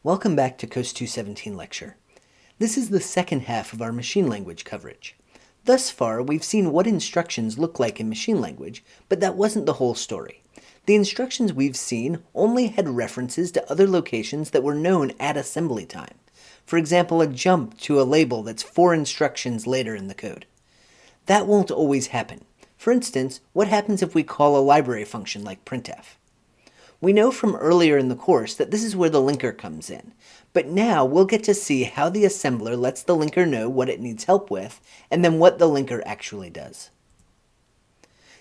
Welcome back to COS 217 lecture. This is the second half of our machine language coverage. Thus far, we've seen what instructions look like in machine language, but that wasn't the whole story. The instructions we've seen only had references to other locations that were known at assembly time. For example, a jump to a label that's 4 instructions later in the code. That won't always happen. For instance, what happens if we call a library function like printf? We know from earlier in the course that this is where the linker comes in, but now we'll get to see how the assembler lets the linker know what it needs help with, and then what the linker actually does.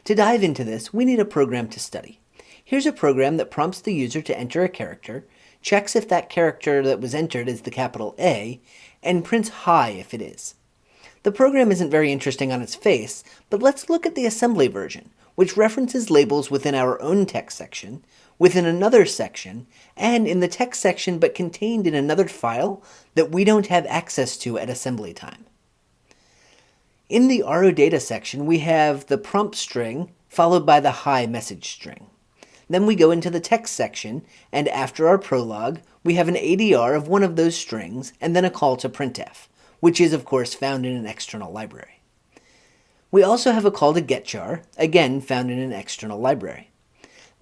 To dive into this, we need a program to study. Here's a program that prompts the user to enter a character, checks if that character that was entered is the capital A, and prints hi if it is. The program isn't very interesting on its face, but let's look at the assembly version, which references labels within our own text section, within another section, and in the text section but contained in another file that we don't have access to at assembly time. In the RO data section, we have the prompt string followed by the hi message string. Then we go into the text section, and after our prologue, we have an ADR of one of those strings and then a call to printf, which is of course found in an external library. We also have a call to getchar, again found in an external library.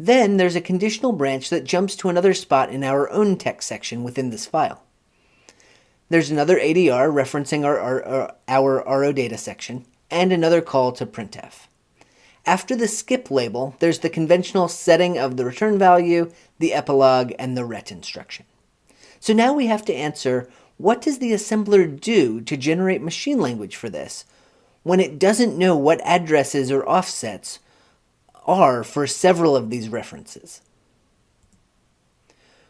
Then there's a conditional branch that jumps to another spot in our own text section within this file. There's another ADR referencing our RO data section, and another call to printf. After the skip label, there's the conventional setting of the return value, the epilogue, and the ret instruction. So now we have to answer, what does the assembler do to generate machine language for this, when it doesn't know what addresses or offsets are for several of these references?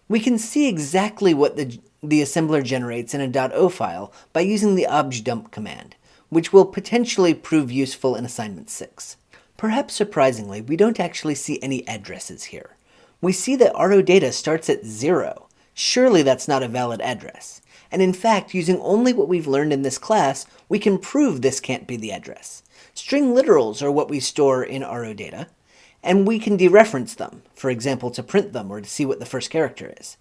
We can see exactly what the assembler generates in a .o file by using the objdump command, which will potentially prove useful in assignment 6. Perhaps surprisingly, we don't actually see any addresses here. We see that RO data starts at 0. Surely that's not a valid address. And in fact, using only what we've learned in this class, we can prove this can't be the address. String literals are what we store in RO data, and we can dereference them, for example, to print them or to see what the first character is.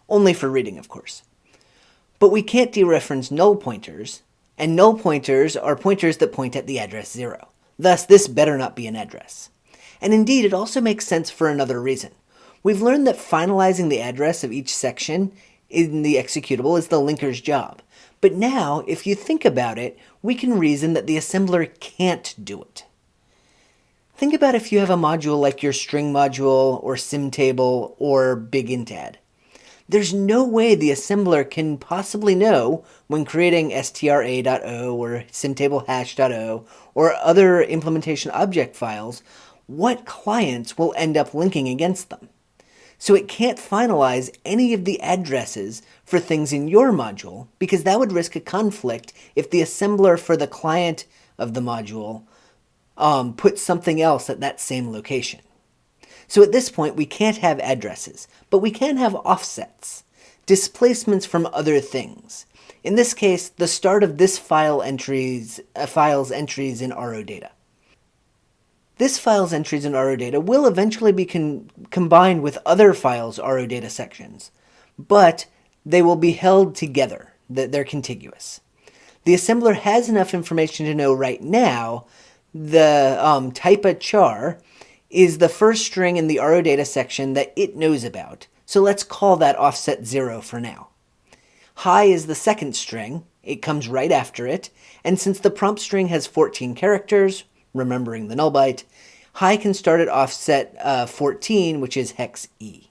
Only for reading, of course. But we can't dereference null pointers, and null pointers are pointers that point at the address 0. Thus, this better not be an address. And indeed, it also makes sense for another reason. We've learned that finalizing the address of each section in the executable is the linker's job. But now, if you think about it, we can reason that the assembler can't do it. Think about if you have a module like your string module, or symtable, or bigintAdd. There's no way the assembler can possibly know, when creating stra.o or symtablehash.o or other implementation object files, what clients will end up linking against them. So it can't finalize any of the addresses for things in your module, because that would risk a conflict if the assembler for the client of the module puts something else at that same location. So at this point, we can't have addresses, but we can have offsets, displacements from other things. In this case, the start of this file's entries in RO data. This file's entries in RO data will eventually be combined with other files' RO data sections, but they will be held together. They're contiguous. The assembler has enough information to know right now the type char is the first string in the RO data section that it knows about, so let's call that offset 0 for now. Hi is the second string, it comes right after it, and since the prompt string has 14 characters, remembering the null byte, hi can start at offset 14, which is hex E.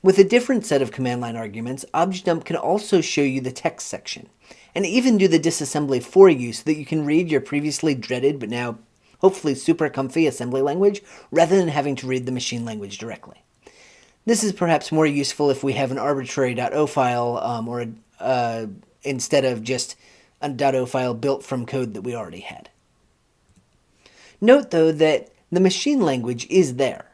With a different set of command line arguments, objdump can also show you the text section, and even do the disassembly for you so that you can read your previously dreaded but now hopefully super comfy assembly language rather than having to read the machine language directly. This is perhaps more useful if we have an arbitrary .o file instead of just a .o file built from code that we already had. Note though that the machine language is there.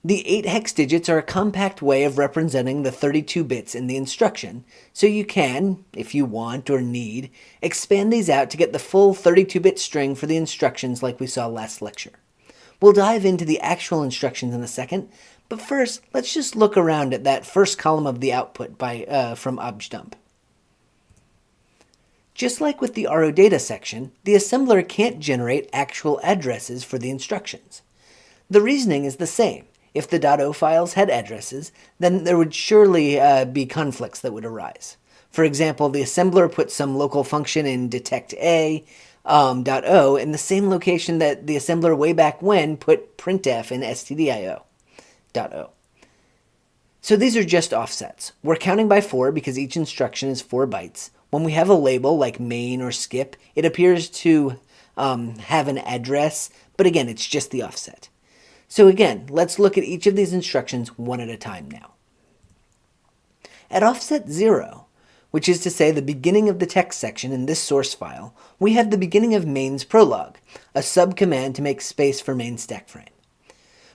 The 8 hex digits are a compact way of representing the 32 bits in the instruction, so you can, if you want or need, expand these out to get the full 32-bit string for the instructions like we saw last lecture. We'll dive into the actual instructions in a second, But first, let's just look around at that first column of the output from objdump. Just like with the RO data section, the assembler can't generate actual addresses for the instructions. The reasoning is the same. If the .o files had addresses, then there would surely be conflicts that would arise. For example, the assembler put some local function in detect_a .o in the same location that the assembler way back when put printf in stdio.o. So these are just offsets. We're counting by 4 because each instruction is 4 bytes. When we have a label like main or skip, it appears to have an address, but again, it's just the offset. So again, let's look at each of these instructions one at a time now. At offset 0, which is to say the beginning of the text section in this source file, we have the beginning of main's prologue, a subcommand to make space for main stack frame.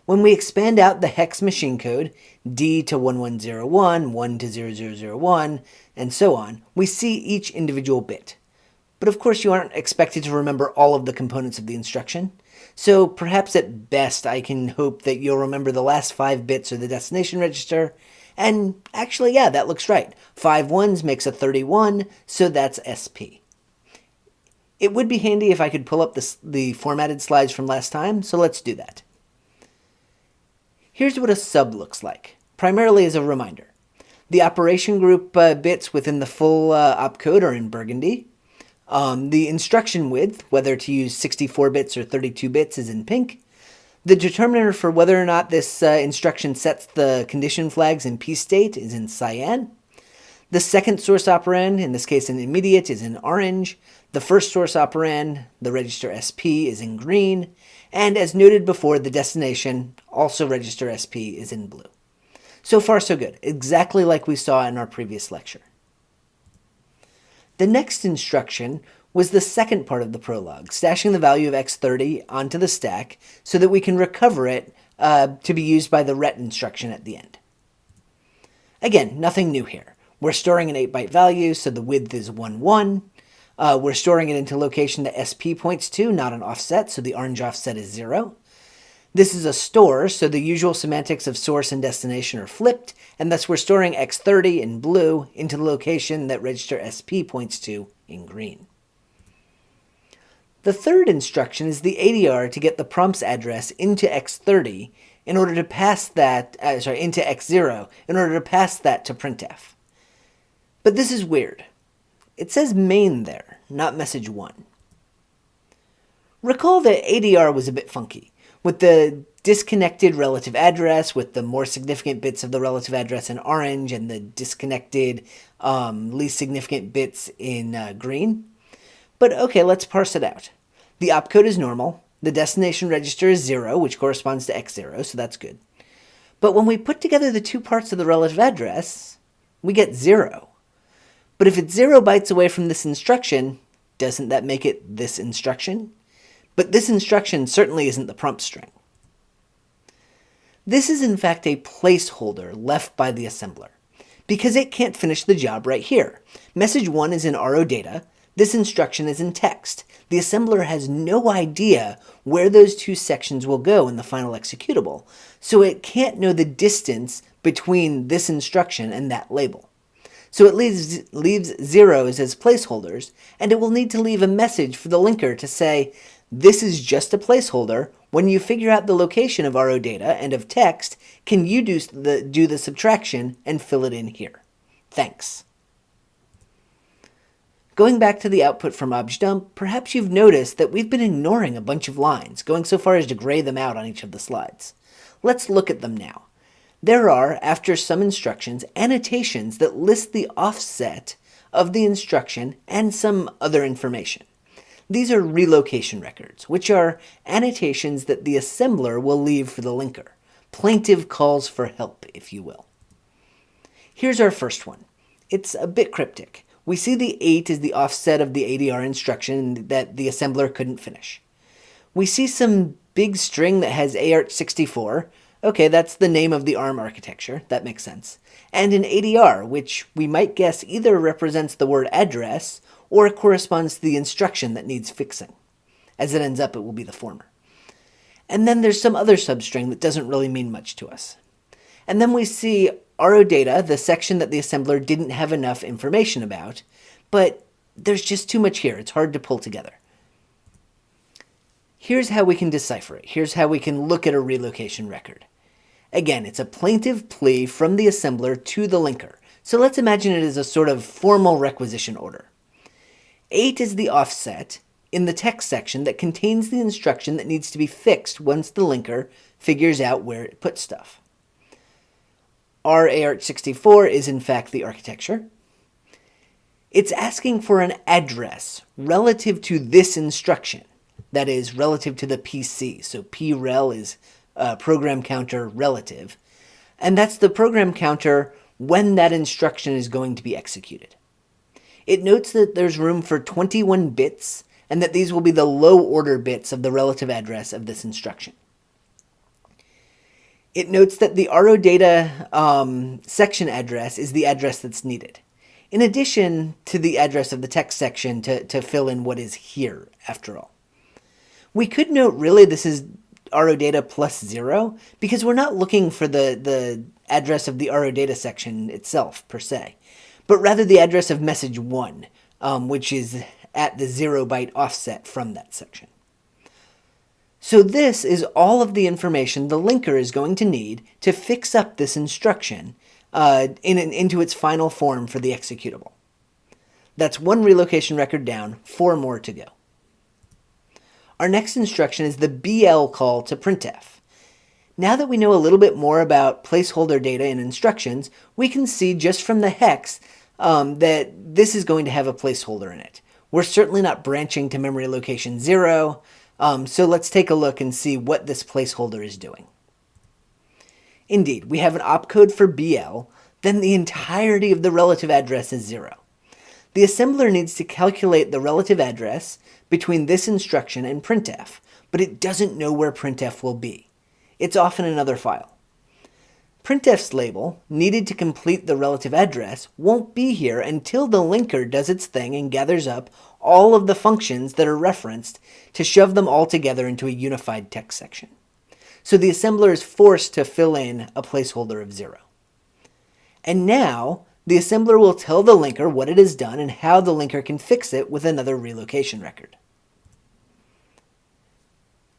When we expand out the hex machine code, D to 1101, 1 to 0001, and so on, we see each individual bit. But of course you aren't expected to remember all of the components of the instruction, so perhaps at best I can hope that you'll remember the last 5 bits of the destination register, and actually yeah, that looks right. 5 ones makes a 31, so that's SP. It would be handy if I could pull up the formatted slides from last time, so let's do that. Here's what a sub looks like, primarily as a reminder. The operation group bits within the full opcode are in burgundy. The instruction width, whether to use 64 bits or 32 bits, is in pink. The determiner for whether or not this instruction sets the condition flags in P state is in cyan. The second source operand, in this case an immediate, is in orange. The first source operand, the register SP, is in green. And as noted before, the destination, also register SP, is in blue. So far so good, exactly like we saw in our previous lecture. The next instruction was the second part of the prologue, stashing the value of x30 onto the stack so that we can recover it to be used by the ret instruction at the end. Again, nothing new here. We're storing an 8-byte value, so the width is 1, 1. We're storing it into location that SP points to, not an offset, so the orange offset is 0. This is a store, so the usual semantics of source and destination are flipped, and thus we're storing x30 in blue into the location that register SP points to in green. The third instruction is the ADR to get the prompt's address into x30 in order to pass that, into x0 in order to pass that to printf. But this is weird. It says main there, not message 1. Recall that ADR was a bit funky, with the disconnected relative address, with the more significant bits of the relative address in orange and the disconnected least significant bits in green. But okay, let's parse it out. The opcode is normal. The destination register is 0, which corresponds to x0, so that's good. But when we put together the two parts of the relative address, we get 0. But if it's 0 bytes away from this instruction, doesn't that make it this instruction? But this instruction certainly isn't the prompt string. This is in fact a placeholder left by the assembler, because it can't finish the job right here. Message 1 is in RO data, this instruction is in text. The assembler has no idea where those two sections will go in the final executable, so it can't know the distance between this instruction and that label. So it leaves zeros as placeholders, and it will need to leave a message for the linker to say, this is just a placeholder. When you figure out the location of RO data and of text, can you do the subtraction and fill it in here? Thanks. Going back to the output from objdump, perhaps you've noticed that we've been ignoring a bunch of lines, going so far as to gray them out on each of the slides. Let's look at them now. There are, after some instructions, annotations that list the offset of the instruction and some other information. These are relocation records, which are annotations that the assembler will leave for the linker. Plaintive calls for help, if you will. Here's our first one. It's a bit cryptic. We see the 8 is the offset of the ADR instruction that the assembler couldn't finish. We see some big string that has AART64. Okay, that's the name of the ARM architecture. That makes sense. And an ADR, which we might guess either represents the word address or it corresponds to the instruction that needs fixing. As it ends up, it will be the former. And then there's some other substring that doesn't really mean much to us. And then we see RO data, the section that the assembler didn't have enough information about, but there's just too much here. It's hard to pull together. Here's how we can decipher it. Here's how we can look at a relocation record. Again, it's a plaintive plea from the assembler to the linker. So let's imagine it as a sort of formal requisition order. 8 is the offset in the text section that contains the instruction that needs to be fixed once the linker figures out where it puts stuff. ARch64 is in fact the architecture. It's asking for an address relative to this instruction, that is, relative to the PC. So prel is program counter relative, and that's the program counter when that instruction is going to be executed. It notes that there's room for 21 bits, and that these will be the low order bits of the relative address of this instruction. It notes that the RO data section address is the address that's needed, in addition to the address of the text section to fill in what is here, after all. We could note really this is RO data plus 0, because we're not looking for the address of the RO data section itself, per se, but rather the address of message 1, which is at the 0 byte offset from that section. So this is all of the information the linker is going to need to fix up this instruction into its final form for the executable. That's one relocation record down, 4 more to go. Our next instruction is the BL call to printf. Now that we know a little bit more about placeholder data in instructions, we can see just from the hex that this is going to have a placeholder in it. We're certainly not branching to memory location 0, so let's take a look and see what this placeholder is doing. Indeed, we have an opcode for BL, then the entirety of the relative address is 0. The assembler needs to calculate the relative address between this instruction and printf, but it doesn't know where printf will be. It's off in another file. Printf's label, needed to complete the relative address, won't be here until the linker does its thing and gathers up all of the functions that are referenced to shove them all together into a unified text section. So the assembler is forced to fill in a placeholder of 0. And now, the assembler will tell the linker what it has done and how the linker can fix it with another relocation record.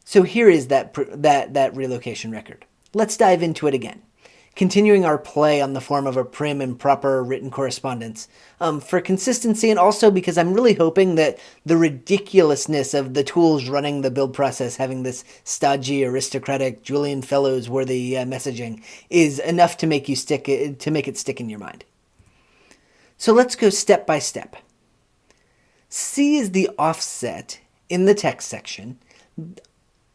So here is that relocation record. Let's dive into it again, continuing our play on the form of a prim and proper written correspondence for consistency, and also because I'm really hoping that the ridiculousness of the tools running the build process having this stodgy, aristocratic, Julian Fellows-worthy messaging is enough to make it stick in your mind. So let's go step by step. C is the offset in the text section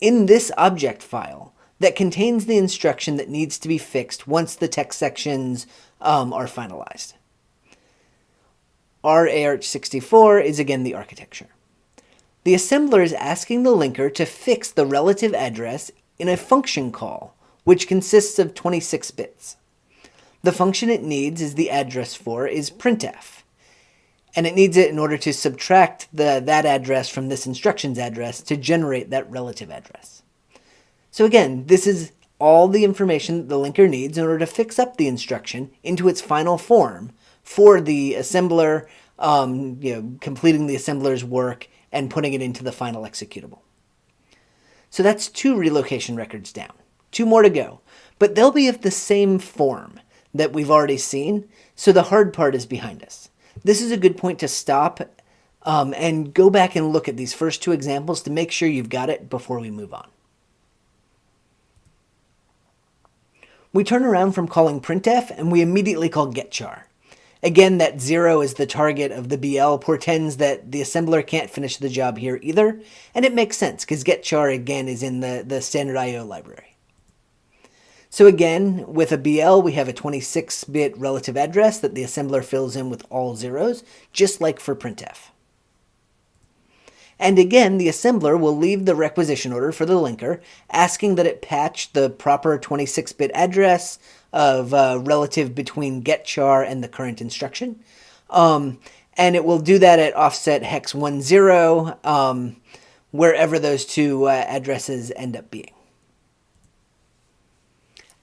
in this object file that contains the instruction that needs to be fixed once the text sections are finalized. ARch64 is again the architecture. The assembler is asking the linker to fix the relative address in a function call, which consists of 26 bits. The function it needs is the address for is printf, and it needs it in order to subtract that address from this instruction's address to generate that relative address. So again, this is all the information that the linker needs in order to fix up the instruction into its final form for the assembler, completing the assembler's work and putting it into the final executable. So that's 2 relocation records down. 2 more to go, but they'll be of the same form that we've already seen, so the hard part is behind us. This is a good point to stop and go back and look at these first 2 examples to make sure you've got it before we move on. We turn around from calling printf and we immediately call getchar. Again, that 0 is the target of the BL, portends that the assembler can't finish the job here either, and it makes sense because getchar again is in the standard IO library. So again, with a BL, we have a 26-bit relative address that the assembler fills in with all zeros, just like for printf. And again, the assembler will leave the requisition order for the linker, asking that it patch the proper 26-bit address of relative between getchar and the current instruction. And it will do that at offset hex 10, wherever those 2 addresses end up being.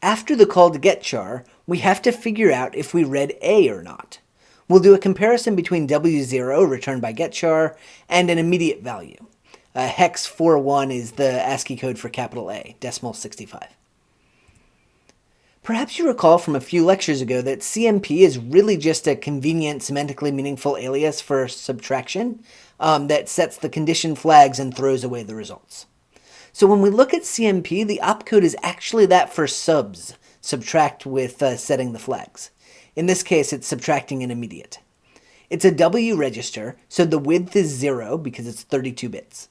After the call to get char, we have to figure out if we read A or not. We'll do a comparison between W0 returned by getChar and an immediate value. Hex 41 is the ASCII code for capital A, decimal 65. Perhaps you recall from a few lectures ago that CMP is really just a convenient, semantically meaningful alias for subtraction that sets the condition flags and throws away the results. So when we look at CMP, the opcode is actually that for subs, subtract with setting the flags. In this case, it's subtracting an immediate. It's a W register, so the width is 0 because it's 32 bits.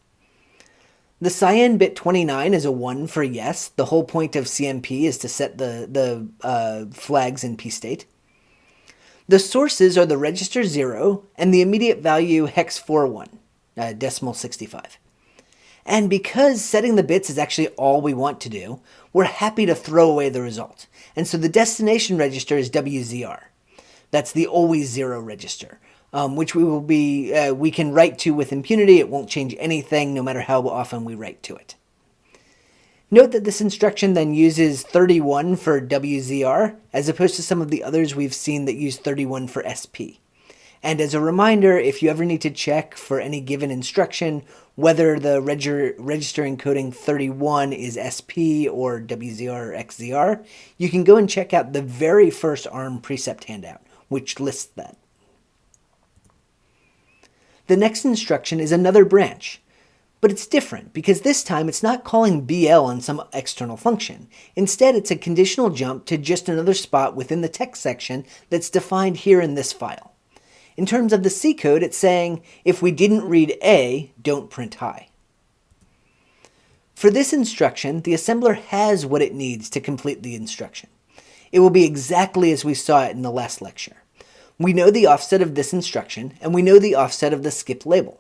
The cyan bit 29 is a 1 for yes. The whole point of CMP is to set the flags in P state. The sources are the register 0 and the immediate value hex 41, decimal 65. And because setting the bits is actually all we want to do, we're happy to throw away the result. And so the destination register is WZR. That's the always 0 register, which we can write to with impunity. It won't change anything no matter how often we write to it. Note that this instruction then uses 31 for WZR, as opposed to some of the others we've seen that use 31 for SP. And as a reminder, if you ever need to check for any given instruction whether the register encoding 31 is SP or WZR or XZR, you can go and check out the very first ARM precept handout, which lists that. The next instruction is another branch, but it's different because this time it's not calling BL on some external function. Instead, it's a conditional jump to just another spot within the text section that's defined here in this file. In terms of the C code, it's saying, if we didn't read A, don't print high. For this instruction, the assembler has what it needs to complete the instruction. It will be exactly as we saw it in the last lecture. We know the offset of this instruction, and we know the offset of the skip label.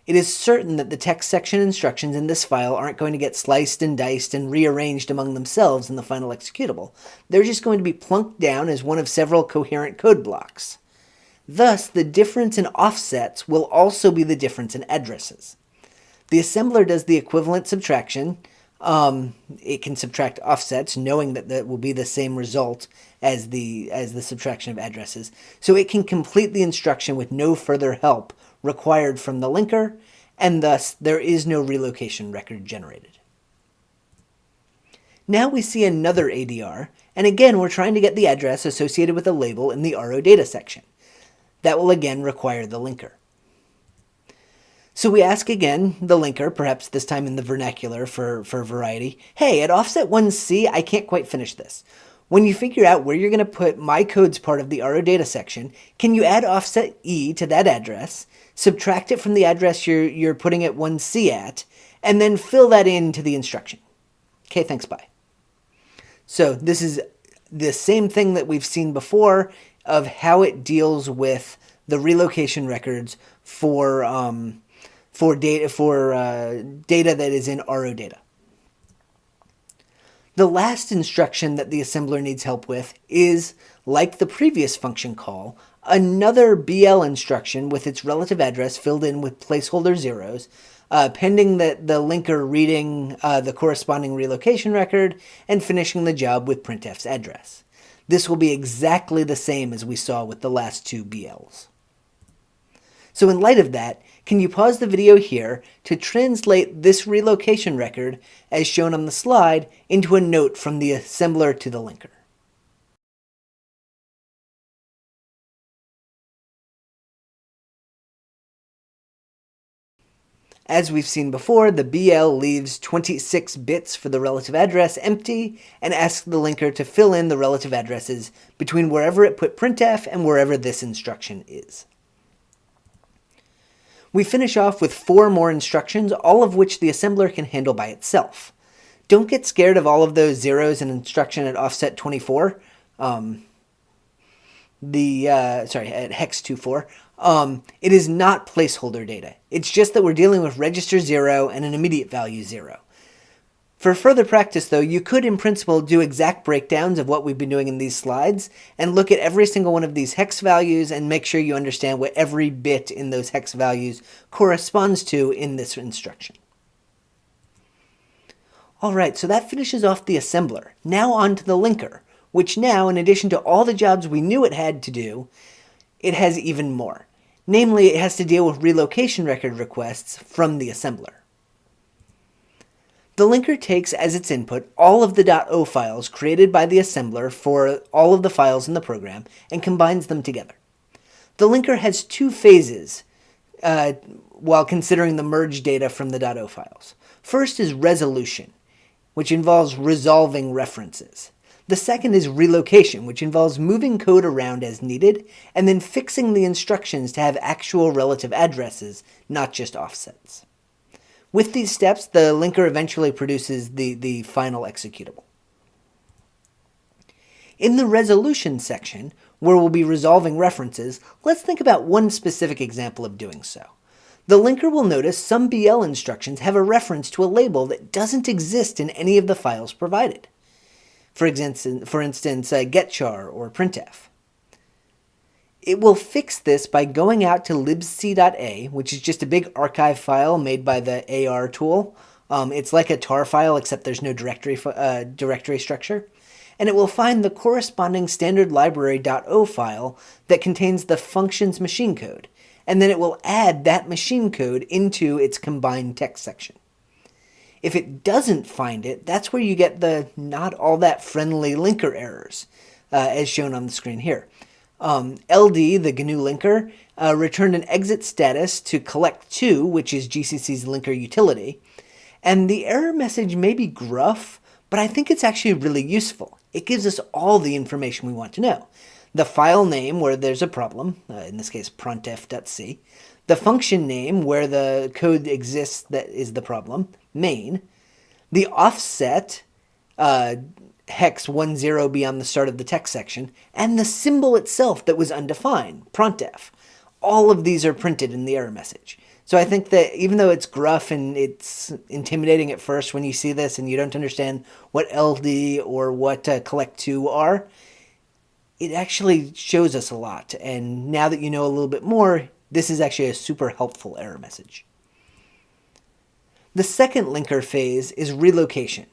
It is certain that the text section instructions in this file aren't going to get sliced and diced and rearranged among themselves in the final executable. They're just going to be plunked down as one of several coherent code blocks. Thus, the difference in offsets will also be the difference in addresses. The assembler does the equivalent subtraction. It can subtract offsets, knowing that that will be the same result as the subtraction of addresses. So it can complete the instruction with no further help required from the linker, and thus there is no relocation record generated. Now we see another ADR, and again we're trying to get the address associated with a label in the RO data section. That will again require the linker. So we ask again the linker, perhaps this time in the vernacular for variety, hey, at offset 1C, I can't quite finish this. When you figure out where you're going to put my code's part of the RO data section, can you add offset E to that address, subtract it from the address you're putting it 1C at, and then fill that into the instruction? Okay, thanks, bye. So this is the same thing that we've seen before of how it deals with the relocation records for data that is in RO data. The last instruction that the assembler needs help with is, like the previous function call, another BL instruction with its relative address filled in with placeholder zeros, pending that the linker reading the corresponding relocation record and finishing the job with printf's address. This will be exactly the same as we saw with the last two BLs. So in light of that, can you pause the video here to translate this relocation record, as shown on the slide, into a note from the assembler to the linker? As we've seen before, the BL leaves 26 bits for the relative address empty and asks the linker to fill in the relative addresses between wherever it put printf and wherever this instruction is. We finish off with 4 more instructions, all of which the assembler can handle by itself. Don't get scared of all of those zeros in instruction at offset 24. At hex 24. It is not placeholder data. It's just that we're dealing with register 0 and an immediate value 0. For further practice, though, you could in principle do exact breakdowns of what we've been doing in these slides and look at every single one of these hex values and make sure you understand what every bit in those hex values corresponds to in this instruction. Alright, so that finishes off the assembler. Now on to the linker, which now, in addition to all the jobs we knew it had to do, it has even more. Namely, it has to deal with relocation record requests from the assembler. The linker takes as its input all of the .o files created by the assembler for all of the files in the program and combines them together. The linker has two phases while considering the merged data from the .o files. First is resolution, which involves resolving references. The second is relocation, which involves moving code around as needed and then fixing the instructions to have actual relative addresses, not just offsets. With these steps, the linker eventually produces the final executable. In the resolution section, where we'll be resolving references, let's think about one specific example of doing so. The linker will notice some BL instructions have a reference to a label that doesn't exist in any of the files provided. For instance, getchar or printf. It will fix this by going out to libc.a, which is just a big archive file made by the AR tool. It's like a tar file, except there's no directory structure. And it will find the corresponding standard library.o file that contains the function's machine code. And then it will add that machine code into its combined text section. If it doesn't find it, that's where you get the not all that friendly linker errors, as shown on the screen here. LD, the GNU linker, returned an exit status to collect2, which is GCC's linker utility. And the error message may be gruff, but I think it's actually really useful. It gives us all the information we want to know. The file name where there's a problem, in this case printf.c. The function name where the code exists that is the problem, main. The offset, hex 10 beyond the start of the text section, and the symbol itself that was undefined, printf. All of these are printed in the error message. So I think that even though it's gruff and it's intimidating at first when you see this and you don't understand what LD or what collect2 are, it actually shows us a lot. And now that you know a little bit more, this is actually a super helpful error message. The second linker phase is relocation,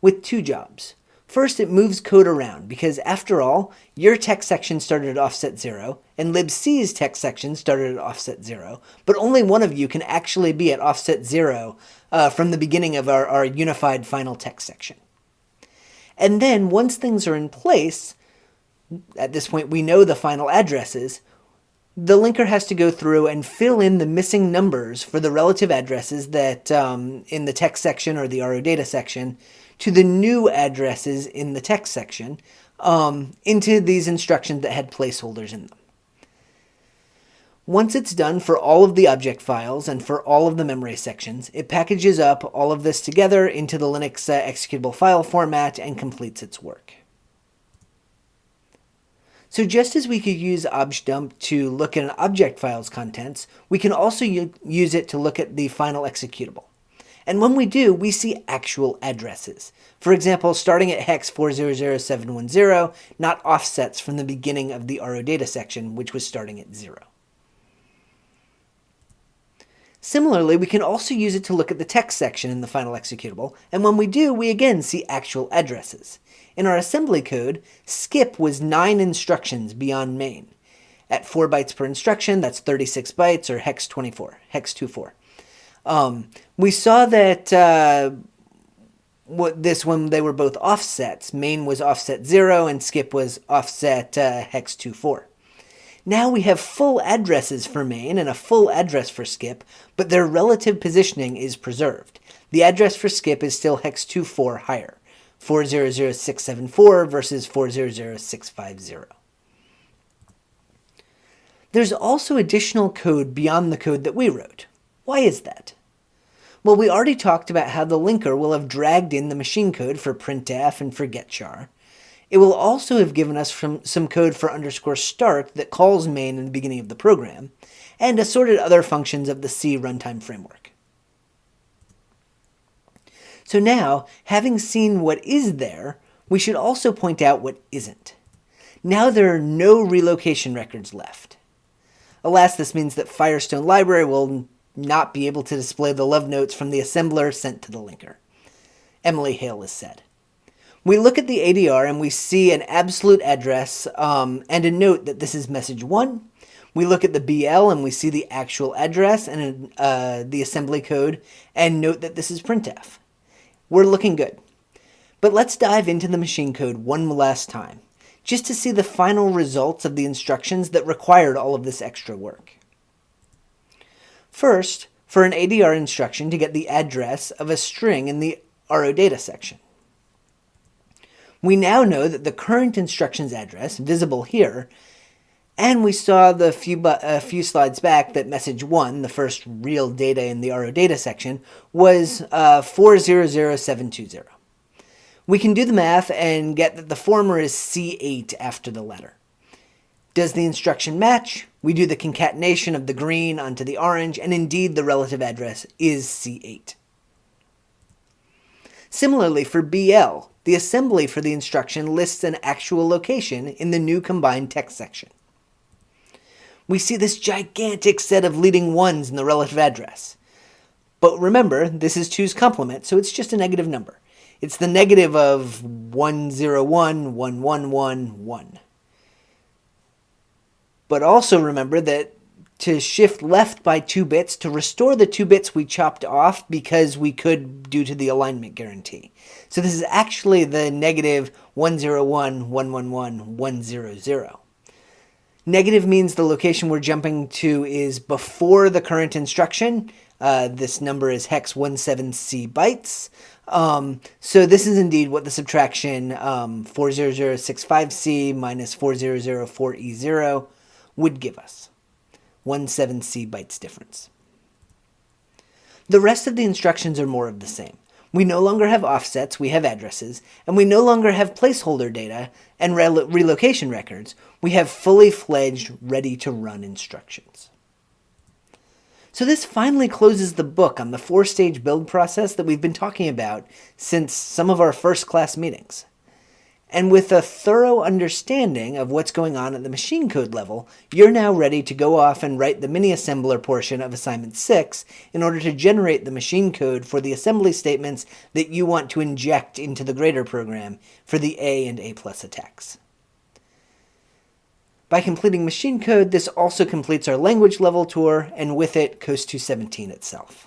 with two jobs. First, it moves code around, because after all, your text section started at offset 0, and libc's text section started at offset 0, but only one of you can actually be at offset 0 from the beginning of our unified final text section. And then, once things are in place, at this point we know the final addresses, the linker has to go through and fill in the missing numbers for the relative addresses that in the text section or the RO data section to the new addresses in the text section into these instructions that had placeholders in them. Once it's done for all of the object files and for all of the memory sections, it packages up all of this together into the Linux executable file format and completes its work. So just as we could use objdump to look at an object file's contents, we can also use it to look at the final executable. And when we do, we see actual addresses. For example, starting at hex 400710, not offsets from the beginning of the RO data section, which was starting at 0. Similarly, we can also use it to look at the text section in the final executable, and when we do, we again see actual addresses. In our assembly code, skip was 9 instructions beyond main. At 4 bytes per instruction, that's 36 bytes, or hex 24, hex 24. We saw that when they were both offsets. Main was offset 0, and skip was offset hex 24. Now we have full addresses for main and a full address for skip, but their relative positioning is preserved. The address for skip is still hex 24 higher, 400674 versus 400650. There's also additional code beyond the code that we wrote. Why is that? Well, we already talked about how the linker will have dragged in the machine code for printf and for getchar. It will also have given us some code for _start that calls main in the beginning of the program, and assorted other functions of the C runtime framework. So now, having seen what is there, we should also point out what isn't. Now there are no relocation records left. Alas, this means that Firestone Library will not be able to display the love notes from the assembler sent to the linker. Emily Hale is said. We look at the ADR and we see an absolute address and a note that this is message 1. We look at the BL and we see the actual address and the assembly code and note that this is printf. We're looking good. But let's dive into the machine code one last time, just to see the final results of the instructions that required all of this extra work. First, for an ADR instruction to get the address of a string in the RO data section. We now know that the current instruction's address, visible here, and we saw a few slides back that message 1, the first real data in the RO data section, was 400720. We can do the math and get that the former is C8 after the letter. Does the instruction match? We do the concatenation of the green onto the orange, and indeed the relative address is C8. Similarly, for BL, the assembly for the instruction lists an actual location in the new combined text section. We see this gigantic set of leading ones in the relative address. But remember, this is 2's complement, so it's just a negative number. It's the negative of 101, 111, 1. But also remember that to shift left by 2 bits to restore the 2 bits we chopped off because we could due to the alignment guarantee. So this is actually the negative 101, 111, 100. Negative means the location we're jumping to is before the current instruction. This number is hex 17C bytes. So this is indeed what the subtraction 40065C minus 4004E0 would give us. 17C bytes difference. The rest of the instructions are more of the same. We no longer have offsets, we have addresses, and we no longer have placeholder data and relocation records. We have fully fledged, ready-to-run instructions. So this finally closes the book on the 4-stage build process that we've been talking about since some of our first class meetings. And with a thorough understanding of what's going on at the machine code level, you're now ready to go off and write the mini-assembler portion of assignment 6 in order to generate the machine code for the assembly statements that you want to inject into the grader program for the A and A+ attacks. By completing machine code, this also completes our language level tour, and with it, COS 217 itself.